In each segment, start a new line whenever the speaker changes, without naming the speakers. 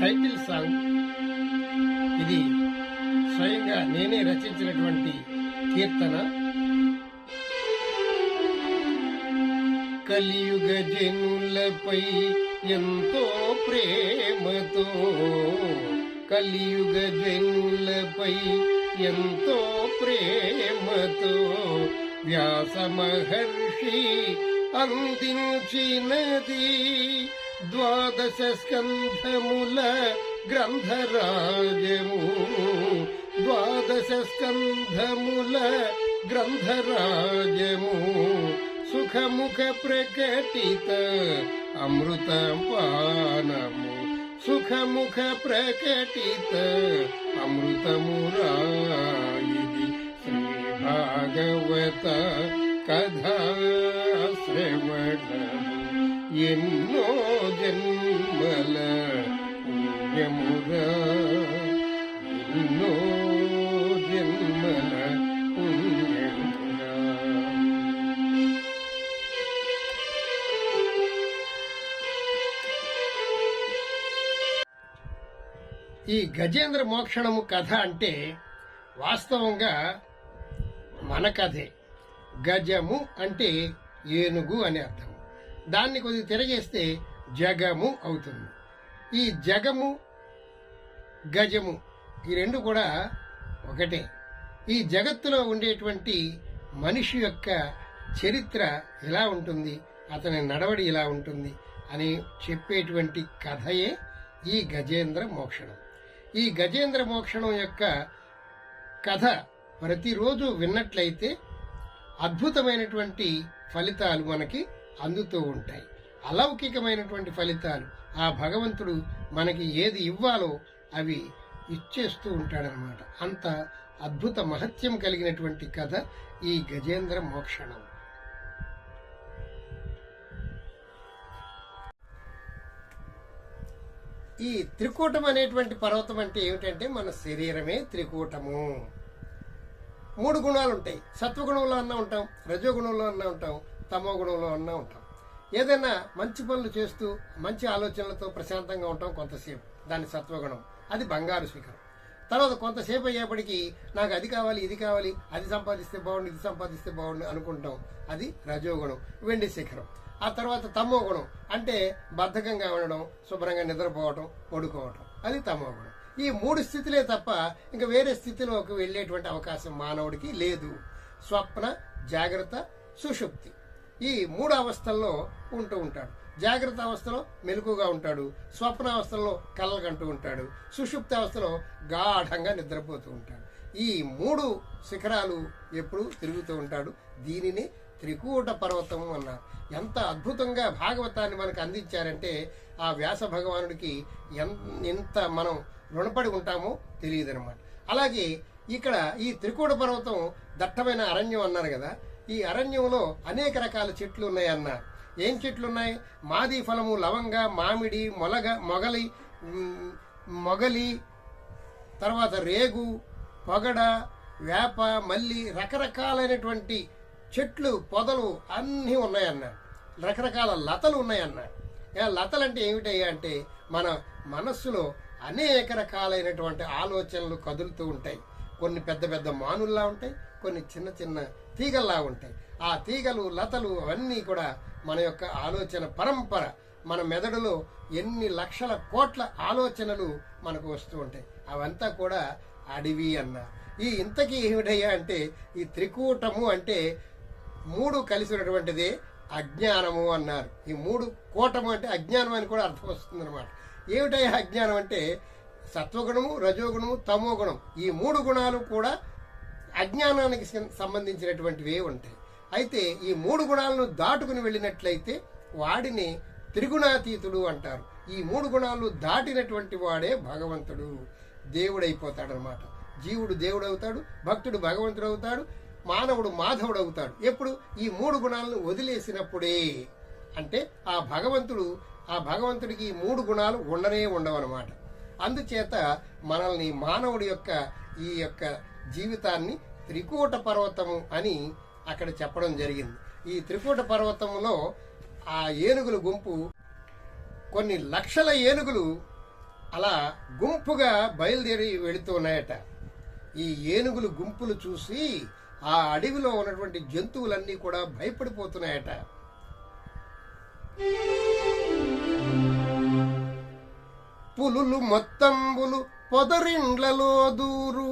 Title song ఇది స్వయంగా నేనే రచించినటువంటి కీర్తన. కలియుగ జనులపై ఎంతో ప్రేమతో, కలియుగ జనులపై ఎంతో ప్రేమతో వ్యాస మహర్షి అందించినది 12 స్కంధముల గ్రంథరాజము. 12 స్కంధముల గ్రంథరాజము సుఖముఖ ప్రకటిత అమృతపానము. సుఖముఖ ప్రకటిత అమృతమురాయిది శ్రీ భాగవత కథా శ్రవణము. ఎన్నో జన్మల పుణ్యమురా, ఎన్నో జన్మల పుణ్యమురా. ఈ గజేంద్ర మోక్షణము కథ అంటే వాస్తవంగా మన కథే. గజము అంటే ఏనుగు అని అర్థం. దాన్ని కొద్దిగా తిరగేస్తే జగము అవుతుంది. ఈ జగము గజము ఈ రెండు కూడా ఒకటే. ఈ జగత్తులో ఉండేటువంటి మనిషి యొక్క చరిత్ర ఎలా ఉంటుంది, అతని నడవడి ఎలా ఉంటుంది అని చెప్పేటువంటి కథయే ఈ గజేంద్ర మోక్షణం. ఈ గజేంద్ర మోక్షణం యొక్క కథ ప్రతిరోజు విన్నట్లయితే అద్భుతమైనటువంటి ఫలితాలు మనకి అందుతూ ఉంటాయి. అలౌకికమైనటువంటి ఫలితాలు. ఆ భగవంతుడు మనకి ఏది ఇవ్వాలో అవి ఇచ్చేస్తూ ఉంటాడనమాట. అంత అద్భుత మహత్యం కలిగినటువంటి కథ ఈ గజేంద్ర మోక్షణం. ఈ త్రికూటం అనేటువంటి పర్వతం అంటే ఏమిటంటే మన శరీరమే త్రికూటము. 3 గుణాలు ఉంటాయి. సత్వగుణంలో అన్నా ఉంటాం, రజోగుణంలో అన్నా ఉంటాం, తమో గుణంలో అన్నా ఉంటాం. ఏదైనా మంచి పనులు చేస్తూ మంచి ఆలోచనలతో ప్రశాంతంగా ఉంటాం కొంతసేపు, దాని సత్వగుణం. అది బంగారు శిఖరం. తర్వాత కొంతసేపు అయ్యేప్పటికీ నాకు అది కావాలి, ఇది కావాలి, అది సంపాదిస్తే బాగుండు, ఇది సంపాదిస్తే బాగుండు అనుకుంటాం. అది రజోగుణం, వెండి శిఖరం. ఆ తర్వాత తమో గుణం అంటే బద్ధకంగా ఉండడం, శుభ్రంగా నిద్రపోవటం, పడుకోవటం, అది తమో గుణం. ఈ 3 స్థితులే తప్ప ఇంకా వేరే స్థితిలోకి వెళ్లేటువంటి అవకాశం మానవుడికి లేదు. స్వప్న, జాగ్రత్త, సుషుప్తి ఈ 3 అవస్థల్లో ఉంటూ ఉంటాడు. జాగ్రత్త అవస్థలో మెలకుగా ఉంటాడు, స్వప్న అవస్థలో కలలుగంటూ ఉంటాడు, సుషుప్తి అవస్థలో గాఢంగా నిద్రపోతూ ఉంటాడు. ఈ 3 శిఖరాలు ఎప్పుడు తిరుగుతూ ఉంటాడు. దీనిని త్రికూట పర్వతం అన్నారు. ఎంత అద్భుతంగా భాగవతాన్ని మనకు అందించారంటే ఆ వ్యాస భగవానుడికి ఎంత మనం రుణపడి ఉంటామో తెలియదనమాట. అలాగే ఇక్కడ ఈ త్రికూట పర్వతం దట్టమైన అరణ్యం అన్నారు కదా. ఈ అరణ్యంలో అనేక రకాల చెట్లు ఉన్నాయన్నారు. ఏం చెట్లు ఉన్నాయి? మాది ఫలము, లవంగ, మామిడి, మొగలి, తర్వాత రేగు, పొగడ, వేప, మల్లి, రకరకాలైనటువంటి చెట్లు, పొదలు అన్నీ ఉన్నాయన్నారు. రకరకాల లతలు ఉన్నాయన్నారు. లతలు అంటే ఏమిటయ్యా అంటే మన మనస్సులో అనేక రకాలైనటువంటి ఆలోచనలు కదులుతూ ఉంటాయి. కొన్ని పెద్ద పెద్ద మానుల్లా ఉంటాయి, కొన్ని చిన్న చిన్న తీగల్లా ఉంటాయి. ఆ తీగలు, లతలు అవన్నీ కూడా మన యొక్క ఆలోచన పరంపర. మన మెదడులో ఎన్ని లక్షల కోట్ల ఆలోచనలు మనకు వస్తూ ఉంటాయి. అవంతా కూడా అడవి అన్నారు. ఈ ఇంతకీ ఏమిటయ్యా అంటే ఈ త్రికూటము అంటే 3 కలిసి ఉన్నటువంటిదే అజ్ఞానము అన్నారు. ఈ 3 కూటము అంటే అజ్ఞానం అని కూడా అర్థం వస్తుంది అనమాట. ఏమిటయ్యా అజ్ఞానం అంటే సత్వగుణము, రజోగుణము, తమో గుణం ఈ 3 గుణాలు కూడా అజ్ఞానానికి సంబంధించినటువంటివే ఉంటాయి. అయితే ఈ 3 గుణాలను దాటుకుని వెళ్ళినట్లయితే వాడిని త్రిగుణాతీతుడు అంటారు. ఈ 3 గుణాలు దాటినటువంటి వాడే భగవంతుడు, దేవుడైపోతాడనమాట. జీవుడు దేవుడు అవుతాడు, భక్తుడు భగవంతుడు అవుతాడు, మానవుడు మాధవుడు అవుతాడు. ఎప్పుడు? ఈ 3 గుణాలను వదిలేసినప్పుడే. అంటే ఆ భగవంతుడికి ఈ 3 గుణాలు ఉండవన్నమాట. అందుచేత మనల్ని మానవుడి యొక్క ఈ యొక్క జీవితాన్ని త్రికూట పర్వతము అని అక్కడ చెప్పడం జరిగింది. ఈ త్రికూట పర్వతములో ఆ ఏనుగుల గుంపు కొన్ని లక్షల ఏనుగులు అలా గుంపుగా బయలుదేరి వెళుతూ ఉన్నాయట. ఈ ఏనుగులు గుంపులు చూసి ఆ అడవిలో ఉన్నటువంటి జంతువులన్నీ కూడా భయపడిపోతున్నాయట. పులులు మొత్తంబులు పొదరిండ్లలో దూరు,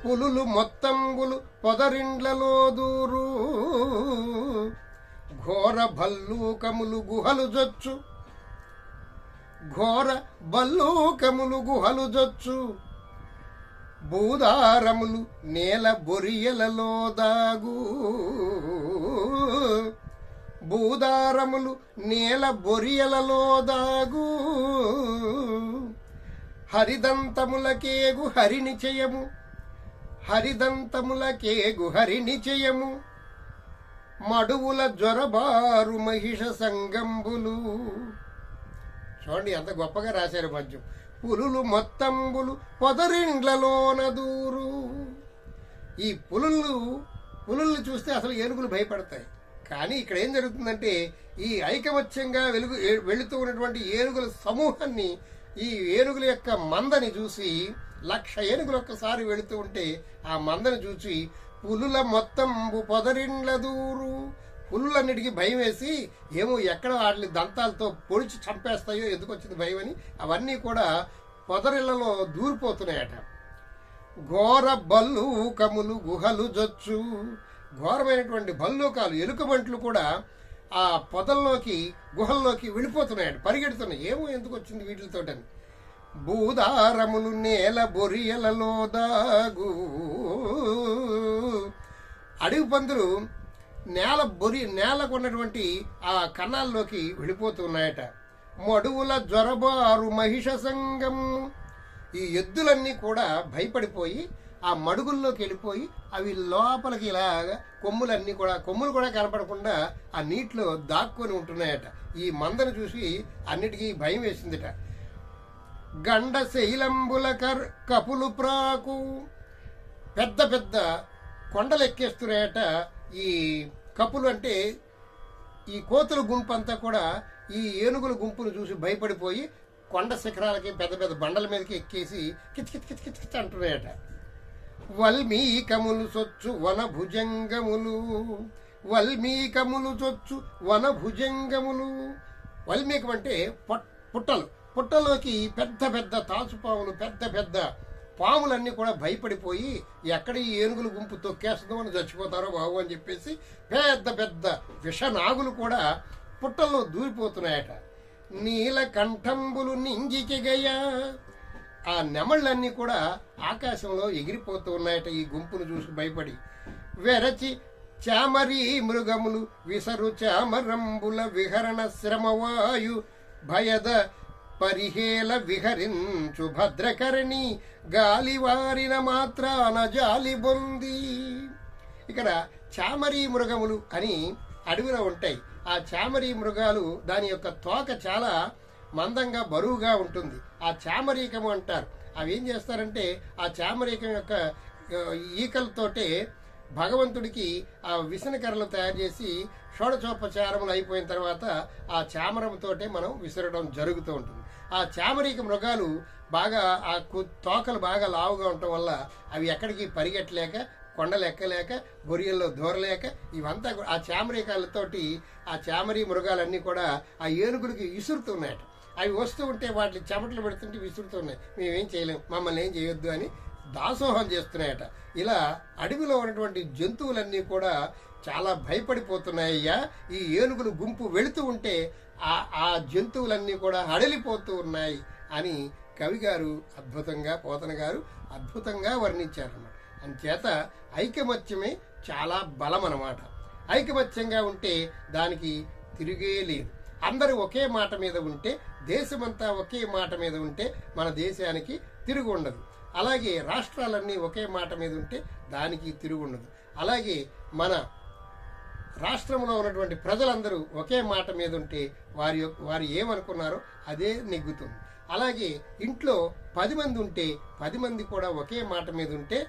పులులు మొత్తంబులు పొదరిండ్లలో దూరు, ఘోర భల్లూకములు గుహలు జొచ్చు, ఘోర భల్లూకములు గుహలు జొచ్చు, భూదారములు నేల బొరియలలో దాగు, భూదారములు నేల బొరియలలో దాగు, హరిదంతములకేగు హరినిచయము, హరిదంతములకేగు హరినిచయము, మడువుల జ్వరబారు మహిష సంగంబులు. చూడండి ఎంత గొప్పగా రాశారు పద్యం. పులులు మొత్తంబులు పొదరిండ్లలోన దూరు. ఈ పులుల్ని చూస్తే అసలు ఏనుగులు భయపడతాయి. కానీ ఇక్కడ ఏం జరుగుతుందంటే ఈ ఐకమత్యంగా వెళుతూ ఉన్నటువంటి ఏనుగుల సమూహాన్ని, ఈ ఏనుగుల యొక్క మందని చూసి 1,00,000 ఏనుగులు ఒక్కసారి వెళుతూ ఉంటే ఆ మందని చూసి పులుల మొత్తంబు పొదరిండ్ల దూరు, పులులన్నిటికీ భయం వేసి ఏమో ఎక్కడ వాటిని దంతాలతో పొడిచి చంపేస్తాయో, ఎందుకు వచ్చింది భయం అని అవన్నీ కూడా పొదరిళ్లలో దూరిపోతున్నాయట. ఘోర భల్లూకములు గుహలు జొచ్చు, ఘోరమైనటువంటి భల్లూకాలు ఎలుకబంట్లు కూడా ఆ పొదల్లోకి గుహల్లోకి వెళ్ళిపోతున్నాయట, పరిగెడుతున్నాయి. ఏమో ఎందుకు వచ్చింది వీటితోటని. భూదారములు నేల బొరియలలో దాగు, అడవి పందులు నేలకు ఉన్నటువంటి ఆ కన్నాల్లోకి వెళ్ళిపోతున్నాయట. మడువుల జ్వరబారు మహిష సంగం, ఈ ఎద్దులన్నీ కూడా భయపడిపోయి ఆ మడుగుల్లోకి వెళ్ళిపోయి అవి లోపలికి ఇలాగా కొమ్ములు కూడా కనపడకుండా ఆ నీటిలో దాక్కొని ఉంటున్నాయట. ఈ మందను చూసి అన్నిటికీ భయం వేసిందిట. గండ శైలంబుల కపులు ప్రాకు, పెద్ద పెద్ద కొండలు ఎక్కేస్తున్నాయట. ఈ కపులు అంటే ఈ కోతుల గుంపు అంతా కూడా ఈ ఏనుగుల గుంపును చూసి భయపడిపోయి కొండ శిఖరాలకి పెద్ద పెద్ద బండల మీదకి ఎక్కేసి కిచకిచకిచకిచ అంటున్నాయట. వల్మీకములు చొచ్చు వన భుజంగములు, వల్మీకములు చొచ్చు వన భుజంగములు. వల్మీకం అంటే పుట్టలు, పుట్టలోకి పెద్ద పెద్ద తాచుపాములు, పెద్ద పెద్ద పాములన్నీ కూడా భయపడిపోయి ఎక్కడ ఈ ఏనుగుల గుంపు తొక్కేస్తుందో అని చచ్చిపోతారో బాబు అని చెప్పేసి పెద్ద పెద్ద విషనాగులు కూడా పుట్టల్లో దూరిపోతున్నాయట. నీలకంఠంబులు నింగికిగయ, ఆ నెమళ్ళన్నీ కూడా ఆకాశంలో ఎగిరిపోతూ ఉన్నాయట ఈ గుంపును చూసి భయపడి. వెరచి చామరీ మృగములు విసరు చామరంబుల విహరణ శ్రమవాయు భయద పరిహేల విహరించు భద్రకరణి గాలివారిన మాత్రాన జాలి బొంది. ఇక్కడ చామరీ మృగములు అని అడవిలో ఉంటాయి. ఆ చామరీ మృగాలు దాని యొక్క తోక చాలా మందంగా బరువుగా ఉంటుంది. ఆ చామరీకము అంటారు. అవి ఏం చేస్తారంటే ఆ చామరీకం యొక్క ఈకలతోటే భగవంతుడికి ఆ విసనకర్రలు తయారు చేసి షోడచోపచారములు అయిపోయిన తర్వాత ఆ చామరంతోటే మనం విసరడం జరుగుతూ ఉంటుంది. ఆ చామరీక మృగాలు బాగా ఆ తోకలు బాగా లావుగా ఉండటం వల్ల అవి ఎక్కడికి పరిగెట్టలేక, కొండలు ఎక్కలేక, బొరియల్లో దూరలేక ఇవంతా ఆ చామరీకాలతోటి ఆ చామరీ మృగాలన్నీ కూడా ఆ ఏనుగులకి విసురుతున్నాయట. అవి వస్తూ ఉంటే వాటిని చెమటలు పెడుతుంటే విసురుతున్నాయి. మేమేం చేయలేం, మమ్మల్ని ఏం చేయొద్దు అని దాసోహం చేస్తున్నాయట. ఇలా అడవిలో ఉన్నటువంటి జంతువులన్నీ కూడా చాలా భయపడిపోతున్నాయ్యా. ఈ ఏనుగులు గుంపు వెళుతూ ఉంటే ఆ జంతువులన్నీ కూడా హడలిపోతూ ఉన్నాయి అని కవి గారు అద్భుతంగా, పోతన గారు అద్భుతంగా వర్ణించారన్నమాట. అందుచేత ఐకమత్యమే చాలా బలం అన్నమాట. ఐకమత్యంగా ఉంటే దానికి తిరిగే లేదు. అందరూ ఒకే మాట మీద ఉంటే, దేశమంతా ఒకే మాట మీద ఉంటే మన దేశానికి తిరుగు ఉండదు. అలాగే రాష్ట్రాలన్నీ ఒకే మాట మీద ఉంటే దానికి తిరుగు ఉండదు. అలాగే మన రాష్ట్రంలో ఉన్నటువంటి ప్రజలందరూ ఒకే మాట మీద ఉంటే వారు ఏమనుకున్నారో అదే నెగ్గుతుంది. అలాగే ఇంట్లో 10 మంది ఉంటే 10 మంది కూడా ఒకే మాట మీద ఉంటే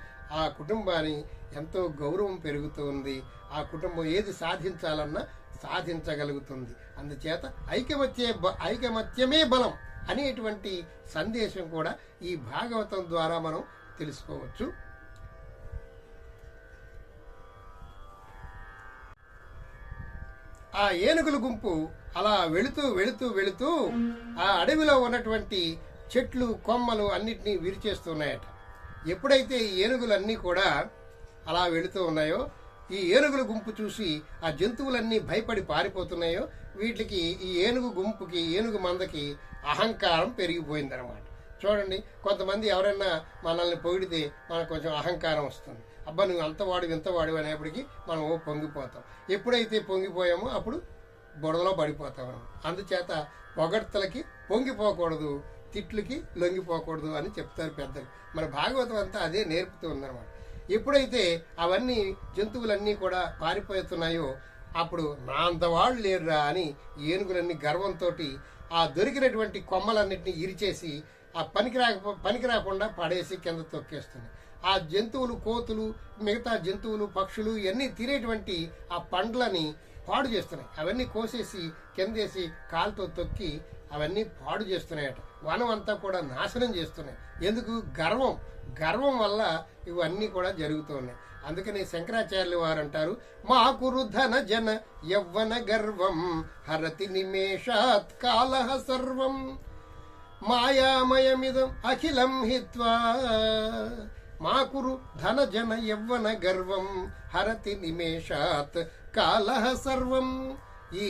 ఆ కుటుంబాన్ని ఎంతో గౌరవం పెరుగుతుంది. ఆ కుటుంబం ఏది సాధించాలన్నా సాధించగలుగుతుంది. అందుచేత ఐకమత్యమే బలం అనేటువంటి సందేశం కూడా ఈ భాగవతం ద్వారా మనం తెలుసుకోవచ్చు. ఆ ఏనుగుల గుంపు అలా వెళుతూ వెళుతూ వెళుతూ ఆ అడవిలో ఉన్నటువంటి చెట్లు కొమ్మలు అన్నిటినీ విరిచేస్తున్నాయట. ఎప్పుడైతే ఈ ఏనుగులన్నీ కూడా అలా వెళుతూ ఉన్నాయో, ఈ ఏనుగుల గుంపు చూసి ఆ జంతువులన్నీ భయపడి పారిపోతున్నాయో, వీటికి ఈ ఏనుగు గుంపుకి ఏనుగు మందకి అహంకారం పెరిగిపోయిందనమాట. చూడండి, కొంతమంది ఎవరైనా మనల్ని పొగిడితే మనకు కొంచెం అహంకారం వస్తుంది. అబ్బా నువ్వు అంతవాడు ఇంతవాడు అనేప్పటికీ మనం పొంగిపోతాం. ఎప్పుడైతే పొంగిపోయామో అప్పుడు బుడదలో పడిపోతాం. అందుచేత పొగడ్తలకి పొంగిపోకూడదు, తిట్లకి లొంగిపోకూడదు అని చెప్తారు పెద్దలు. మన భాగవతం అంతా అదే నేర్పుతూ ఉందన్నమాట. ఎప్పుడైతే అవన్నీ జంతువులన్నీ కూడా పారిపోతున్నాయో అప్పుడు నా అంతవాళ్ళు లేరురా అని ఏనుగులన్నీ గర్వంతో ఆ దొరికినటువంటి కొమ్మలన్నింటినీ ఇరిచేసి ఆ పనికి రాకుండా పడేసి కింద తొక్కేస్తుంది. ఆ జంతువులు, కోతులు, మిగతా జంతువులు, పక్షులు ఇవన్నీ తినేటువంటి ఆ పండ్లని పాడు చేస్తున్నాయి. అవన్నీ కోసేసి కిందేసి కాలుతో తొక్కి అవన్నీ పాడు చేస్తున్నాయట. వనం అంతా కూడా నాశనం చేస్తున్నాయి. ఎందుకు? గర్వం వల్ల ఇవన్నీ కూడా జరుగుతూ ఉన్నాయి. అందుకని శంకరాచార్యులు వారు అంటారు, మా కురు ధన జన యవ్వన గర్వం హరతి నిమేషాత్ కాలః సర్వం మాయామయమిదం అఖిలం హిత్వా మా కురు ధన జన యవ్వన గర్వం హరతి నిమేషాత్ కాలః సర్వం. ఈ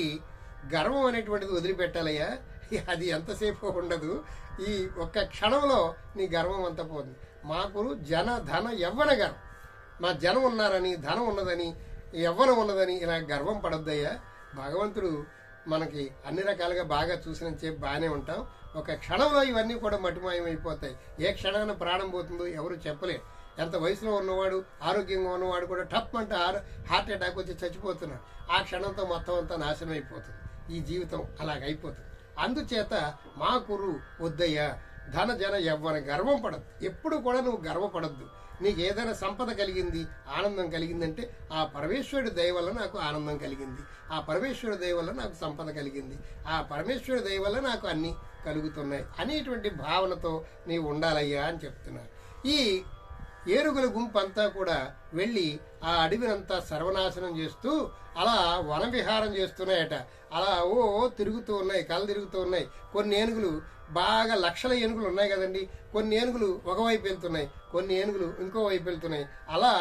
గర్వం అనేటువంటిది వదిలిపెట్టాలయ్యా. అది ఎంతసేపు ఉండదు. ఈ ఒక్క క్షణంలో నీ గర్వం అంతా పోతుంది. మాకురు జన ధన యవ్వన గర్వం. మా జనం ఉన్నారని, ధనం ఉన్నదని, యవ్వనం ఉన్నదని ఇలా గర్వం పడద్దయ్యా. భగవంతుడు మనకి అన్ని రకాలుగా బాగా చూసిన చెప్పి బాగానే ఉంటాం. ఒక క్షణంలో ఇవన్నీ కూడా మటిమాయమైపోతాయి. ఏ క్షణాన ప్రాణం పోతుందో ఎవరు చెప్పలేరు. ఎంత వయసులో ఉన్నవాడు, ఆరోగ్యంగా ఉన్నవాడు కూడా టప్ అంటే హార్ట్ అటాక్ వచ్చి చచ్చిపోతున్నాడు. ఆ క్షణంతో మొత్తం అంతా నాశనం అయిపోతుంది. ఈ జీవితం అలాగైపోతుంది. అందుచేత మా కురు వద్దయ్యా, ధన జన యవ్వన గర్వం పడద్దు. ఎప్పుడు కూడా నువ్వు గర్వపడద్దు. నీకు ఏదైనా సంపద కలిగింది, ఆనందం కలిగిందంటే ఆ పరమేశ్వరుడి దయ వల్ల నాకు ఆనందం కలిగింది, ఆ పరమేశ్వరుడి దయ వల్ల నాకు సంపద కలిగింది, ఆ పరమేశ్వరుడి దయ వల్ల నాకు అన్ని కలుగుతున్నాయి అనేటువంటి భావనతో నీవు ఉండాలయ్యా అని చెప్తున్నారు. ఈ ఏనుగుల గుంపు అంతా కూడా వెళ్ళి ఆ అడవినంతా సర్వనాశనం చేస్తూ అలా వన విహారం చేస్తున్నాయట. అలా తిరుగుతూ ఉన్నాయి, కళ్ళు తిరుగుతూ ఉన్నాయి. కొన్ని ఏనుగులు బాగా లక్షల ఏనుగులు ఉన్నాయి కదండి, కొన్ని ఏనుగులు ఒకవైపు వెళ్తున్నాయి, కొన్ని ఏనుగులు ఇంకో వైపు వెళ్తున్నాయి. అలా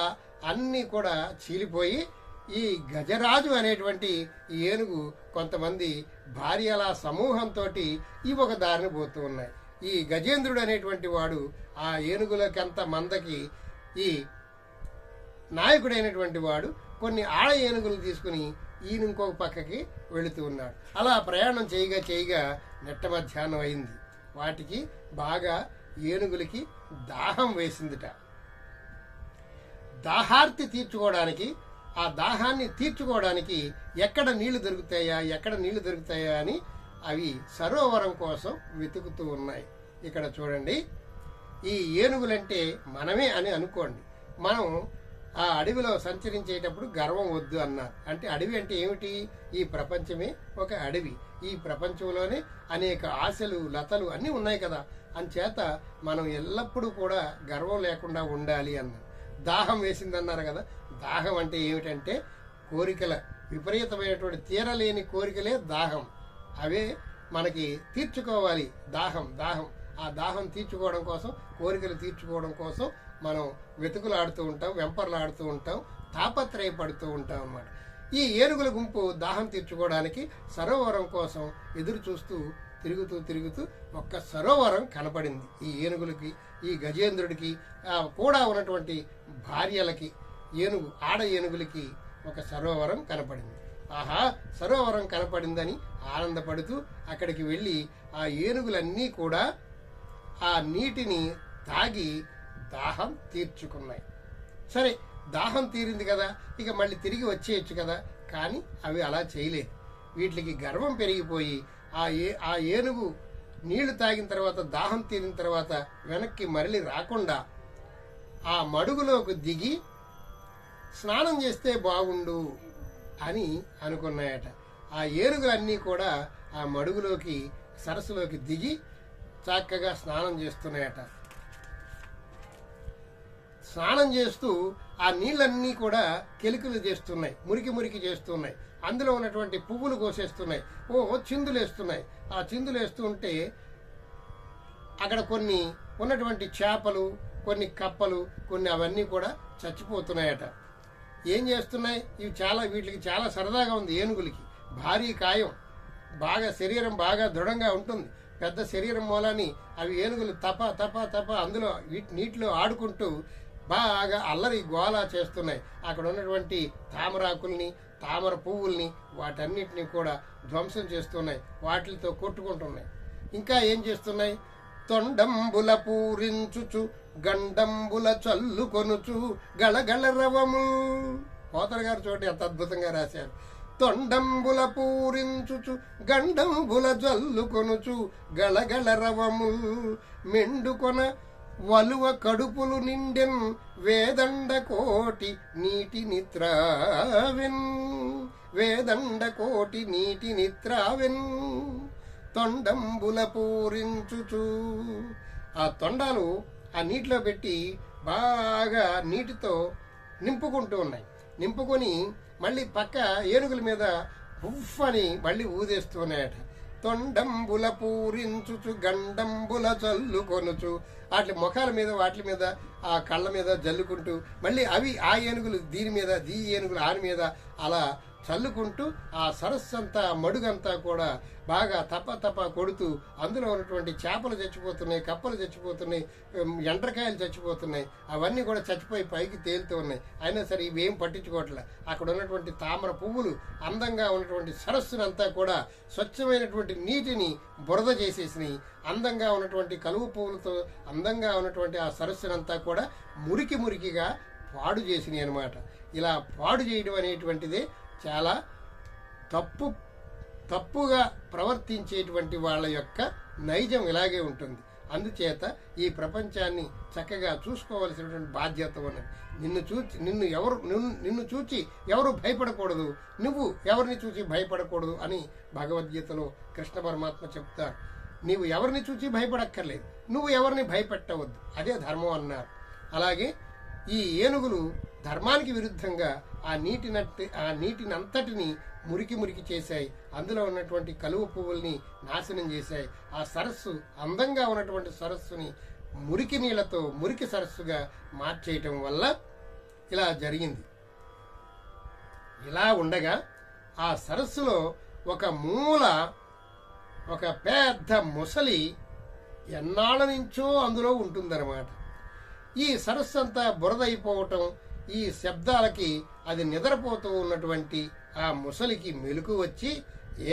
అన్నీ కూడా చీలిపోయి ఈ గజరాజు అనేటువంటి ఈ ఏనుగు కొంతమంది భార్యల సమూహంతో ఇవి ఒక దారిని పోతూ ఉన్నాయి. ఈ గజేంద్రుడు అనేటువంటి వాడు ఆ ఏనుగులకంత మందకి ఈ నాయకుడైనటువంటి వాడు కొన్ని ఆడ ఏనుగులు తీసుకుని ఈయన ఇంకొక పక్కకి వెళుతూ ఉన్నాడు. అలా ప్రయాణం చేయగా నెట్ట మధ్యాహ్నం అయింది. వాటికి బాగా ఏనుగులకి దాహం వేసిందిట. దాహార్తి తీర్చుకోవడానికి, ఆ దాహాన్ని తీర్చుకోవడానికి ఎక్కడ నీళ్లు దొరుకుతాయా అని అవి సరోవరం కోసం వెతుకుతూ ఉన్నాయి. ఇక్కడ చూడండి, ఈ ఏనుగులంటే మనమే అని అనుకోండి. మనం ఆ అడవిలో సంచరించేటప్పుడు గర్వం వద్దు అన్నారు. అంటే అడవి అంటే ఏమిటి? ఈ ప్రపంచమే ఒక అడవి. ఈ ప్రపంచంలోనే అనేక ఆశలు, లతలు అన్నీ ఉన్నాయి కదా. అంచేత మనం ఎల్లప్పుడూ కూడా గర్వం లేకుండా ఉండాలి అన్నారు. దాహం వేసిందన్నారు కదా. దాహం అంటే ఏమిటంటే కోరికల విపరీతమైనటువంటి తీరలేని కోరికలే దాహం. అవే మనకి తీర్చుకోవాలి. దాహం ఆ దాహం తీర్చుకోవడం కోసం, కోరికలు తీర్చుకోవడం కోసం మనం వెతుకులాడుతూ ఉంటాం, వెంపర్లాడుతూ ఉంటాం, తాపత్రయపడుతూ ఉంటాం అన్నమాట. ఈ ఏనుగుల గుంపు దాహం తీర్చుకోవడానికి సరోవరం కోసం ఎదురు చూస్తూ తిరుగుతూ ఒక్క సరోవరం కనపడింది. ఈ ఏనుగులకి, ఈ గజేంద్రుడికి కూడా ఉన్నటువంటి భార్యలకి, ఆడ ఏనుగులకి ఒక సరోవరం కనపడింది. ఆహా, సరోవరం కనపడిందని ఆనందపడుతూ అక్కడికి వెళ్ళి ఆ ఏనుగులన్నీ కూడా ఆ నీటిని తాగి దాహం తీర్చుకున్నాయి. సరే, దాహం తీరింది కదా, ఇక మళ్ళీ తిరిగి వచ్చేయచ్చు కదా. కానీ అవి అలా చేయలేదు. వీటికి గర్వం పెరిగిపోయి ఆ ఏనుగు నీళ్లు తాగిన తర్వాత, దాహం తీరిన తర్వాత వెనక్కి మరలి రాకుండా ఆ మడుగులోకి దిగి స్నానం చేస్తే బాగుండు అని అనుకున్నాయట. ఆ ఏనుగులన్నీ కూడా ఆ మడుగులోకి సరస్సులోకి దిగి చక్కగా స్నానం చేస్తున్నాయట. స్నానం చేస్తూ ఆ నీళ్ళన్నీ కూడా కెలుకులు చేస్తున్నాయి, మురికి మురికి చేస్తున్నాయి. అందులో ఉన్నటువంటి పువ్వులు కోసేస్తున్నాయి, చిందులేస్తున్నాయి. ఆ చిందులేస్తూ ఉంటే అక్కడ కొన్ని ఉన్నటువంటి చేపలు, కొన్ని కప్పలు, కొన్ని అవన్నీ కూడా చచ్చిపోతున్నాయట. ఏం చేస్తున్నాయి ఇవి? వీటికి చాలా సరదాగా ఉంది. ఏనుగులకి భారీ కాయం, బాగా శరీరం బాగా దృఢంగా ఉంటుంది, పెద్ద శరీరం మూలాన్ని అవి ఏనుగులు తప తప తప అందులో నీటిలో ఆడుకుంటూ బాగా అల్లరి గోలా చేస్తున్నాయి. అక్కడ ఉన్నటువంటి తామరాకుల్ని, తామర పువ్వుల్ని, వాటన్నిటిని కూడా ధ్వంసం చేస్తున్నాయి, వాటితో కొట్టుకుంటున్నాయి. ఇంకా ఏం చేస్తున్నాయి? తొండంబుల పూరించుచు గండంబుల చల్లుకొనుచు గళగళ రవము. పోతన గారు చూడండి ఎంత అద్భుతంగా రాశారు. తొండంబుల పూరించుచు గండంబుల జల్లుకొనుచు గళగళ రవము మెండుకొన వలువ కడుపులు నిండెన్ వేదండ కోటి నీటి నిత్రావెన్. వేదండ కోటి నీటి నిత్రావెన్ తొండంబుల పూరించుచు. ఆ తొండాలు ఆ నీటిలో పెట్టి బాగా నీటితో నింపుకుంటూ ఉన్నాయి. నింపుకొని మళ్ళీ పక్క ఏనుగుల మీద ఉఫ్ అని మళ్ళీ ఊదేస్తున్నాయట. తొండంబుల పూరించుచు గండంబుల చల్లుకొనుచు. వాటి ముఖాల మీద, వాటి మీద, ఆ కళ్ళ మీద జల్లుకుంటూ మళ్ళీ అవి ఆ ఏనుగులు దీని మీద, ఏనుగులు ఆని మీద అలా చల్లుకుంటూ ఆ సరస్సు అంతా, మడుగంతా కూడా బాగా తప తప కొడుతూ అందులో ఉన్నటువంటి చేపలు చచ్చిపోతున్నాయి, కప్పలు చచ్చిపోతున్నాయి, ఎండ్రకాయలు చచ్చిపోతున్నాయి. అవన్నీ కూడా చచ్చిపోయి పైకి తేలుతూ ఉన్నాయి. అయినా సరే ఇవేం పట్టించుకోవట్లే. అక్కడ ఉన్నటువంటి తామర పువ్వులు, అందంగా ఉన్నటువంటి సరస్సునంతా కూడా స్వచ్ఛమైనటువంటి నీటిని బురద చేసేసినాయి. అందంగా ఉన్నటువంటి కలువ పువ్వులతో అందంగా ఉన్నటువంటి ఆ సరస్సునంతా కూడా మురికి మురికిగా పాడు చేసినాయి అన్నమాట. ఇలా పాడు చేయడం అనేటువంటిదే చాలా తప్పుగా ప్రవర్తించేటువంటి వాళ్ళ యొక్క నైజం ఇలాగే ఉంటుంది. అందుచేత ఈ ప్రపంచాన్ని చక్కగా చూసుకోవలసినటువంటి బాధ్యత ఉన్నది. నిన్ను చూచి ఎవరు భయపడకూడదు, నువ్వు ఎవరిని చూసి భయపడకూడదు అని భగవద్గీతలో కృష్ణ పరమాత్మ చెప్తారు. నీవు ఎవరిని చూసి భయపడక్కర్లేదు, నువ్వు ఎవరిని భయపెట్టవద్దు, అదే ధర్మం అన్నారు. అలాగే ఈ ఏనుగులు ధర్మానికి విరుద్ధంగా ఆ నీటిని అంతటిని మురికి చేశాయి. అందులో ఉన్నటువంటి కలువ పువ్వుల్ని నాశనం చేశాయి. ఆ సరస్సు, అందంగా ఉన్నటువంటి సరస్సుని మురికి నీళ్లతో మురికి సరస్సుగా మార్చేయటం వల్ల ఇలా జరిగింది. ఇలా ఉండగా ఆ సరస్సులో ఒక మూల ఒక పెద్ద ముసలి ఎన్నాళ్ళ నుంచో అందులో ఉంటుందన్నమాట. ఈ సరస్సు అంతా బురదైపోవటం, ఈ శబ్దాలకి అది నిద్రపోతూ ఉన్నటువంటి ఆ ముసలికి మెలకు వచ్చి,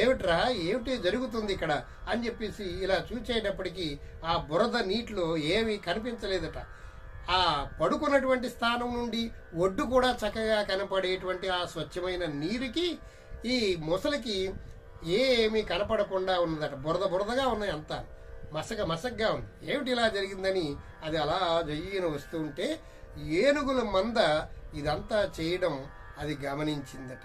ఏమిటి జరుగుతుంది ఇక్కడ అని చెప్పేసి ఇలా చూచేటప్పటికి ఆ బురద నీటిలో ఏమీ కనిపించలేదట. ఆ పడుకున్నటువంటి స్థానం నుండి ఒడ్డు కూడా చక్కగా కనపడేటువంటి ఆ స్వచ్ఛమైన నీరుకి ఈ ముసలికి ఏమీ కనపడకుండా ఉన్నదట. బురదగా ఉన్నాయి, అంతా మసకగా ఉంది. ఏమిటి ఇలా జరిగిందని అది అలా జయ్యన వస్తూ ఉంటే ఏనుగుల మంద ఇదంతా చేయడం అది గమనించిందట.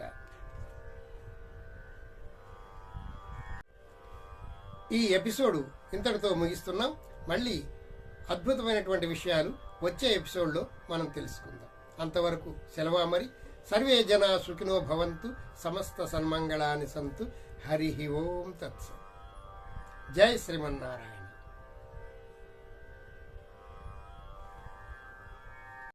ఈ ఎపిసోడు ఇంతటితో ముగిస్తున్నాం. మళ్ళీ అద్భుతమైనటువంటి విషయాలు వచ్చే ఎపిసోడ్లో మనం తెలుసుకుందాం. అంతవరకు సెలవా మరి. సర్వే జనా సుఖినో భవంతు, సమస్త సన్మంగళాని సంతు. హరి ఓం తత్సత్. జై శ్రీమన్నారాయణ.